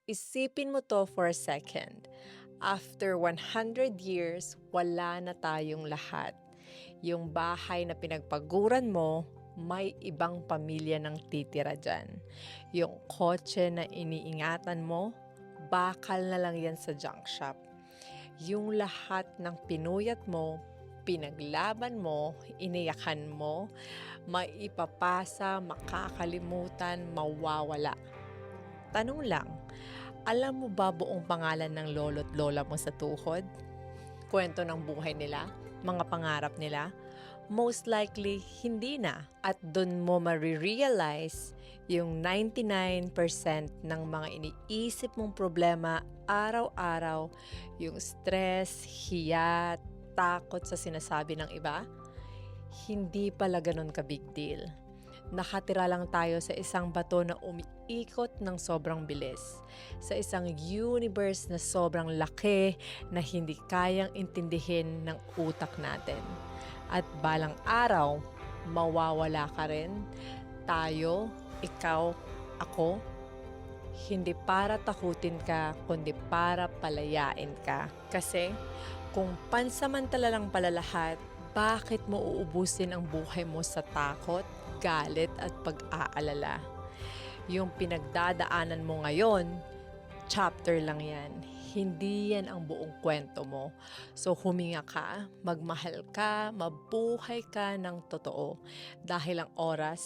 Isipin mo 'to for a second. After 100 years, wala na tayong lahat. Yung bahay na pinagpaguran mo, may ibang pamilya ng titira diyan. Yung kotse na iniingatan mo, bakal na lang yan sa junk shop. Yung lahat ng pinuyat mo, pinaglaban mo, iniyakan mo, maipapasa, makakalimutan, mawawala. Tanong lang, alam mo ba buong pangalan ng lolo't lola mo sa tuhod? Kwento ng buhay nila? Mga pangarap nila? Most likely, hindi na. At dun mo marirealize yung 99% ng mga iniisip mong problema araw-araw, yung stress, hiya, takot sa sinasabi ng iba, hindi pala ganun ka big deal. Nakatira lang tayo sa isang bato na umiikot ng sobrang bilis. Sa isang universe na sobrang laki na hindi kayang intindihin ng utak natin. At balang araw, mawawala ka rin. Tayo, ikaw, ako, hindi para takutin ka, kundi para palayain ka. Kasi kung pansamantala lang pala lahat, bakit mo uubusin ang buhay mo sa takot, galit at pag-aalala? Yung pinagdadaanan mo ngayon, chapter lang yan. Hindi yan ang buong kwento mo. So huminga ka, magmahal ka, mabuhay ka ng totoo. Dahil ang oras